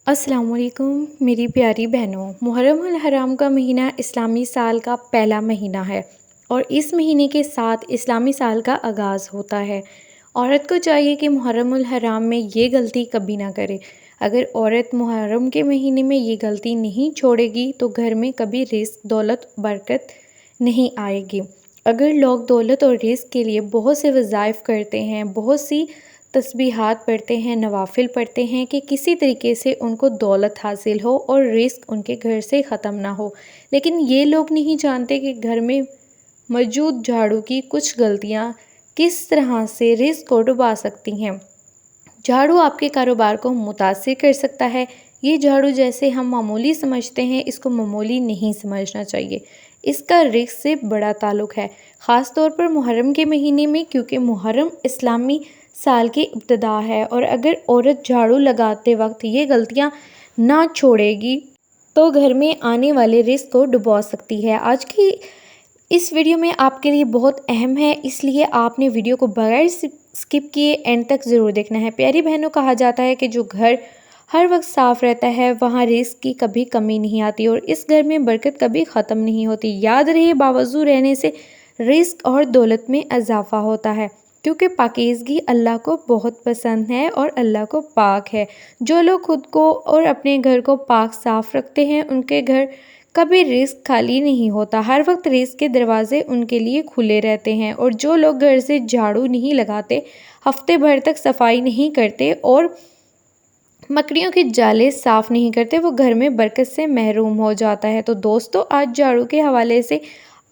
अस्सलाम वालेकुम मेरी प्यारी बहनों। मुहर्रम अल हराम का महीना इस्लामी साल का पहला महीना है और इस महीने के साथ इस्लामी साल का आगाज़ होता है। औरत को चाहिए कि मुहर्रम अल हराम में ये गलती कभी ना करे। अगर औरत मुहर्रम के महीने में ये गलती नहीं छोड़ेगी तो घर में कभी रिस्क, दौलत, बरकत नहीं आएगी। अगर लोग दौलत और रिस्क के लिए बहुत से वज़ाइफ करते हैं, बहुत सी तस्बीहात पढ़ते हैं, नवाफिल पढ़ते हैं कि किसी तरीके से उनको दौलत हासिल हो और रिस्क उनके घर से ख़त्म ना हो, लेकिन ये लोग नहीं जानते कि घर में मौजूद झाड़ू की कुछ गलतियाँ किस तरह से रिस्क को डुबा सकती हैं। झाड़ू आपके कारोबार को मुतासिर कर सकता है। ये झाड़ू जैसे हम मामूली समझते हैं, इसको मामूली नहीं समझना चाहिए। इसका रिस्क से बड़ा ताल्लुक़ है, ख़ास तौर पर मुहर्रम के महीने में, क्योंकि मुहर्रम इस्लामी साल की इब्तिदा है और अगर औरत झाड़ू लगाते वक्त ये गलतियाँ ना छोड़ेगी तो घर में आने वाले रिस्क को डुबा सकती है। आज की इस वीडियो में आपके लिए बहुत अहम है, इसलिए आपने वीडियो को बगैर स्किप किए एंड तक ज़रूर देखना है। प्यारी बहनों, कहा जाता है कि जो घर हर वक्त साफ़ रहता है वहाँ रिस्क की कभी कमी नहीं आती और इस घर में बरकत कभी ख़त्म नहीं होती। याद रहे, बावजू रहने से रिस्क और दौलत में इजाफ़ा होता है, क्योंकि पाकीज़गी अल्लाह को बहुत पसंद है और अल्लाह को पाक है। जो लोग खुद को और अपने घर को पाक साफ़ रखते हैं उनके घर कभी रिस्क खाली नहीं होता, हर वक्त रिस्क के दरवाजे उनके लिए खुले रहते हैं। और जो लोग घर से झाड़ू नहीं लगाते, हफ्ते भर तक सफाई नहीं करते और मकड़ियों के जाले साफ़ नहीं करते, वो घर में बरकत से महरूम हो जाता है। तो दोस्तों, आज झाड़ू के हवाले से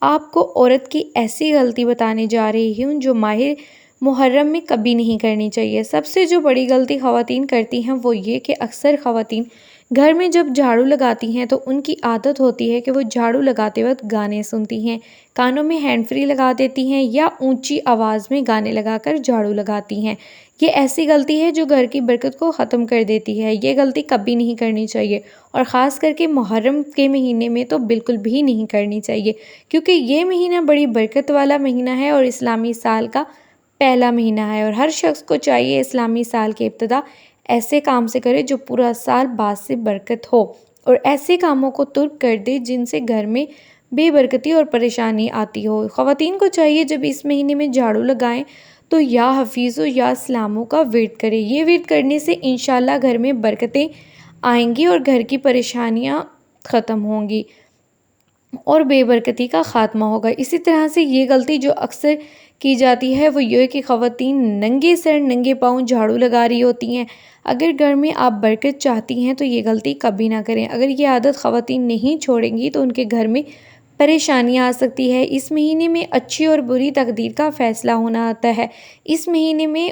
आपको औरत की ऐसी गलती बताने जा रही हूँ जो माहिर मुहर्रम में कभी नहीं करनी चाहिए। सबसे जो बड़ी गलती ख़वातीन करती हैं वो ये कि अक्सर ख़वातीन घर में जब झाड़ू लगाती हैं तो उनकी आदत होती है कि वो झाड़ू लगाते वक्त गाने सुनती हैं, कानों में हैंड फ्री लगा देती हैं या ऊंची आवाज़ में गाने लगाकर झाड़ू लगाती हैं। ये ऐसी गलती है जो घर की बरकत को ख़त्म कर देती है। ये गलती कभी नहीं करनी चाहिए और ख़ास करके मुहर्रम के महीने में तो बिल्कुल भी नहीं करनी चाहिए, क्योंकि ये महीना बड़ी बरकत वाला महीना है और इस्लामी साल का पहला महीना है और हर शख्स को चाहिए इस्लामी साल की इब्तिदा ऐसे काम से करे जो पूरा साल बाद से बरकत हो और ऐसे कामों को तुर्क कर दे जिनसे घर में बेबरकती और परेशानी आती हो। ख़वातीन को चाहिए जब इस महीने में झाड़ू लगाएं तो या हफीज़ो या इस्लामों का विर्द करें। ये विर्द करने से इंशाल्लाह घर में बरकतें आएंगी और घर की परेशानियाँ ख़त्म होंगी और बेबरकती का ख़ात्मा होगा। इसी तरह से ये गलती जो अक्सर की जाती है वो ये है कि ख़वातीन नंगे सर नंगे पाँव झाड़ू लगा रही होती हैं। अगर घर में आप बरकत चाहती हैं तो ये गलती कभी ना करें। अगर ये आदत ख़वातीन नहीं छोड़ेंगी तो उनके घर में परेशानियाँ आ सकती है। इस महीने में अच्छी और बुरी तकदीर का फ़ैसला होना आता है। इस महीने में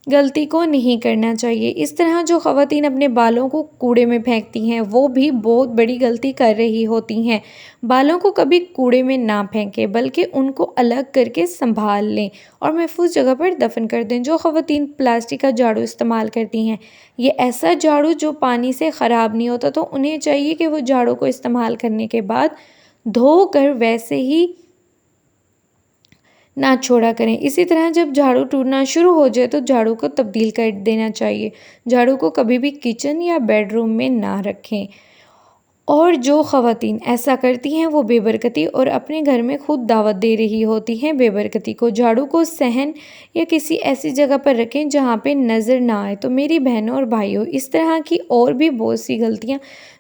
गलती को नहीं करना चाहिए। इस तरह जो ख़वातीन अपने बालों को कूड़े में फेंकती हैं वो भी बहुत बड़ी गलती कर रही होती हैं। बालों को कभी कूड़े में ना फेंकें, बल्कि उनको अलग करके संभाल लें और महफूज जगह पर दफन कर दें। जो ख़वातीन प्लास्टिक का झाड़ू इस्तेमाल करती हैं, ये ऐसा झाड़ू जो पानी से ख़राब नहीं होता, तो उन्हें चाहिए कि वो झाड़ू को इस्तेमाल करने के बाद धो कर वैसे ही ना छोड़ा करें। इसी तरह जब झाड़ू टूटना शुरू हो जाए तो झाड़ू को तब्दील कर देना चाहिए। झाड़ू को कभी भी किचन या बेडरूम में ना रखें। और जो ख़वातीन ऐसा करती हैं वो बेबरकती और अपने घर में खुद दावत दे रही होती हैं बेबरकती को। झाड़ू को सहन या किसी ऐसी जगह पर रखें जहाँ पे नज़र ना आए। तो मेरी बहनों और भाइयों, इस तरह की और भी बहुत सी गलतियाँ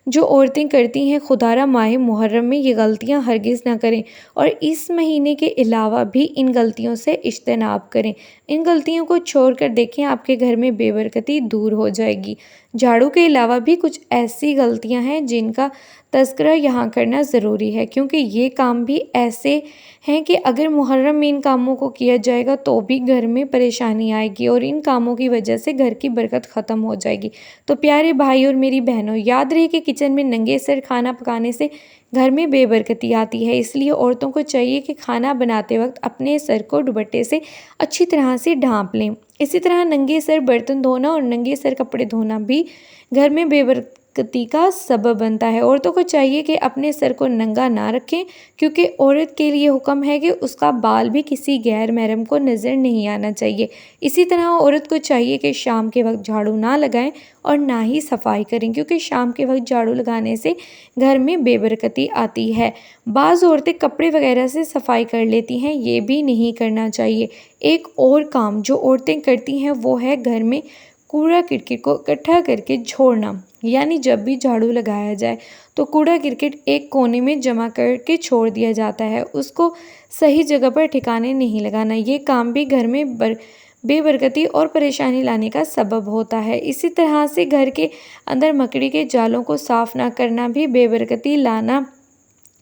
जो औरतें करती हैं, खुदारा माह मुहर्रम में ये गलतियाँ हरगिज़ ना करें और इस महीने के अलावा भी इन गलतियों से इज्तनाब करें। इन गलतियों को छोड़ कर देखें, आपके घर में बेबरकती दूर हो जाएगी। झाड़ू के अलावा भी कुछ ऐसी गलतियां हैं जिनका तज़किरा यहाँ करना ज़रूरी है, क्योंकि ये काम भी ऐसे हैं कि अगर मुहर्रम में इन कामों को किया जाएगा तो भी घर में परेशानी आएगी और इन कामों की वजह से घर की बरकत ख़त्म हो जाएगी। तो प्यारे भाई और मेरी बहनों, याद रहे कि किचन में नंगे सर खाना पकाने से घर में बेबरकती आती है। इसलिए औरतों को चाहिए कि खाना बनाते वक्त अपने सर को दुपट्टे से अच्छी तरह से ढाँप लें। इसी तरह नंगे सर बर्तन धोना और नंगे सर कपड़े धोना भी घर में کتی کا سبب بنتا ہے۔ عورتوں کو چاہیے کہ اپنے سر کو ننگا نہ رکھیں، کیونکہ عورت کے لیے حکم ہے کہ اس کا بال بھی کسی غیر محرم کو نظر نہیں آنا چاہیے۔ اسی طرح عورت کو چاہیے کہ شام کے وقت جھاڑو نہ لگائیں اور نہ ہی صفائی کریں، کیونکہ شام کے وقت جھاڑو لگانے سے گھر میں بے برکتی آتی ہے۔ بعض عورتیں کپڑے وغیرہ سے صفائی کر لیتی ہیں، یہ بھی نہیں کرنا چاہیے۔ ایک اور کام جو عورتیں کرتی ہیں وہ ہے گھر میں کوڑا کرکٹ کو اکٹھا کر کے چھوڑنا، یعنی جب بھی جھاڑو لگایا جائے تو کوڑا کرکٹ ایک کونے میں جمع کر کے چھوڑ دیا جاتا ہے، اس کو صحیح جگہ پر ٹھکانے نہیں لگانا۔ یہ کام بھی گھر میں بے برکتی اور پریشانی لانے کا سبب ہوتا ہے۔ اسی طرح سے گھر کے اندر مکڑی کے جالوں کو صاف نہ کرنا بھی بے برکتی لانا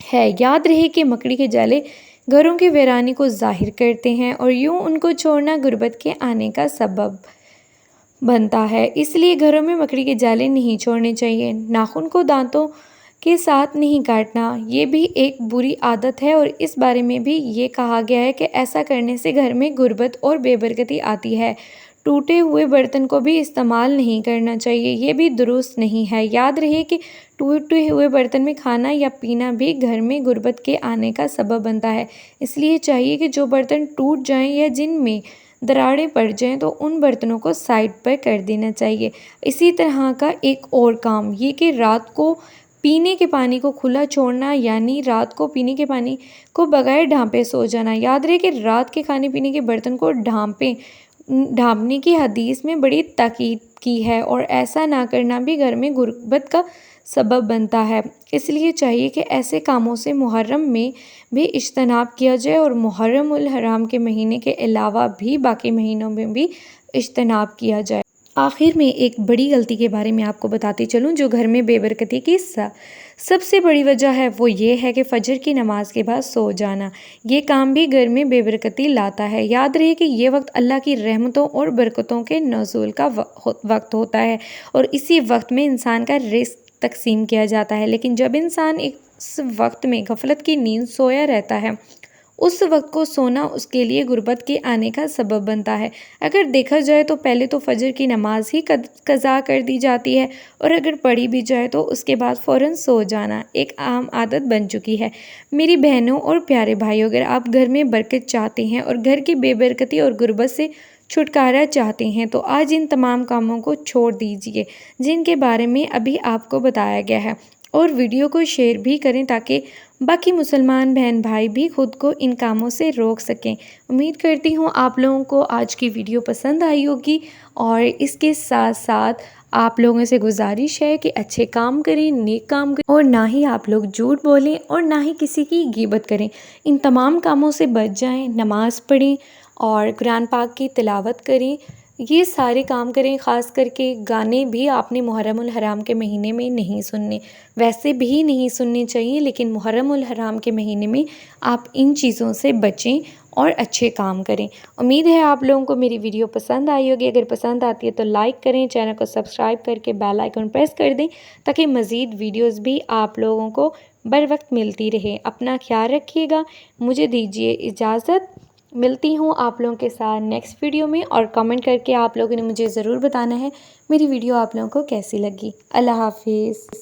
ہے۔ یاد رہے کہ مکڑی کے جالے گھروں کی ویرانی کو ظاہر کرتے ہیں اور یوں ان کو چھوڑنا غربت کے آنے کا سبب بنتا ہے، اس لیے گھروں میں مکڑی کے جالے نہیں چھوڑنے چاہیے۔ ناخن کو دانتوں کے ساتھ نہیں کاٹنا، یہ بھی ایک بری عادت ہے اور اس بارے میں بھی یہ کہا گیا ہے کہ ایسا کرنے سے گھر میں غربت اور بے برکتی آتی ہے۔ ٹوٹے ہوئے برتن کو بھی استعمال نہیں کرنا چاہیے، یہ بھی درست نہیں ہے۔ یاد رہے کہ ٹوٹے ہوئے برتن میں کھانا یا پینا بھی گھر میں غربت کے آنے کا سبب بنتا ہے، اس لیے چاہیے کہ جو برتن ٹوٹ جائیں یا جن میں دراڑیں پڑ جائیں تو ان برتنوں کو سائڈ پر کر دینا چاہیے۔ اسی طرح کا ایک اور کام یہ کہ رات کو پینے کے پانی کو کھلا چھوڑنا، یعنی رات کو پینے کے پانی کو بغیر ڈھانپے سو جانا۔ یاد رہے کہ رات کے کھانے پینے کے برتن کو ڈھانپنے کی حدیث میں بڑی تاکید کی ہے اور ایسا نہ کرنا بھی گھر میں غربت کا سبب بنتا ہے، اس لیے چاہیے کہ ایسے کاموں سے محرم میں بھی اجتناب کیا جائے اور محرم الحرام کے مہینے کے علاوہ بھی باقی مہینوں میں بھی اجتناب کیا جائے۔ آخر میں ایک بڑی غلطی کے بارے میں آپ کو بتاتی چلوں جو گھر میں بے برکتی کی سب سے بڑی وجہ ہے، وہ یہ ہے کہ فجر کی نماز کے بعد سو جانا۔ یہ کام بھی گھر میں بے برکتی لاتا ہے۔ یاد رہے کہ یہ وقت اللہ کی رحمتوں اور برکتوں کے نزول کا وقت ہوتا ہے اور اسی وقت میں انسان کا رزق تقسیم کیا جاتا ہے، لیکن جب انسان اس وقت میں غفلت کی نیند سویا رہتا ہے، اس وقت کو سونا اس کے لیے غربت کے آنے کا سبب بنتا ہے۔ اگر دیکھا جائے تو پہلے تو فجر کی نماز ہی قضا کر دی جاتی ہے اور اگر پڑھی بھی جائے تو اس کے بعد فوراً سو جانا ایک عام عادت بن چکی ہے۔ میری بہنوں اور پیارے بھائیوں، اگر آپ گھر میں برکت چاہتے ہیں اور گھر کی بے برکتی اور غربت سے چھٹکارا چاہتے ہیں تو آج ان تمام کاموں کو چھوڑ دیجیے جن کے بارے میں ابھی آپ کو بتایا گیا ہے، اور ویڈیو کو شیئر بھی کریں تاکہ باقی مسلمان بہن بھائی بھی خود کو ان کاموں سے روک سکیں۔ امید کرتی ہوں آپ لوگوں کو آج کی ویڈیو پسند آئی ہوگی، اور اس کے ساتھ ساتھ آپ لوگوں سے گزارش ہے کہ اچھے کام کریں، نیک کام کریں، اور نہ ہی آپ لوگ جھوٹ بولیں اور نہ ہی کسی کی غیبت کریں۔ ان تمام کاموں سے بچ جائیں، نماز پڑھیں اور قرآن پاک کی تلاوت کریں، یہ سارے کام کریں۔ خاص کر کے گانے بھی آپ نے محرم الحرام کے مہینے میں نہیں سننے، ویسے بھی نہیں سننے چاہیے، لیکن محرم الحرام کے مہینے میں آپ ان چیزوں سے بچیں اور اچھے کام کریں۔ امید ہے آپ لوگوں کو میری ویڈیو پسند آئی ہوگی۔ اگر پسند آتی ہے تو لائک کریں، چینل کو سبسکرائب کر کے بیل آئیکن پریس کر دیں تاکہ مزید ویڈیوز بھی آپ لوگوں کو بر وقت ملتی رہیں۔ اپنا خیال رکھیے گا، مجھے دیجیے اجازت، ملتی ہوں آپ لوگوں کے ساتھ نیکسٹ ویڈیو میں، اور کمنٹ کر کے آپ لوگوں نے مجھے ضرور بتانا ہے میری ویڈیو آپ لوگوں کو کیسی لگی۔ اللہ حافظ۔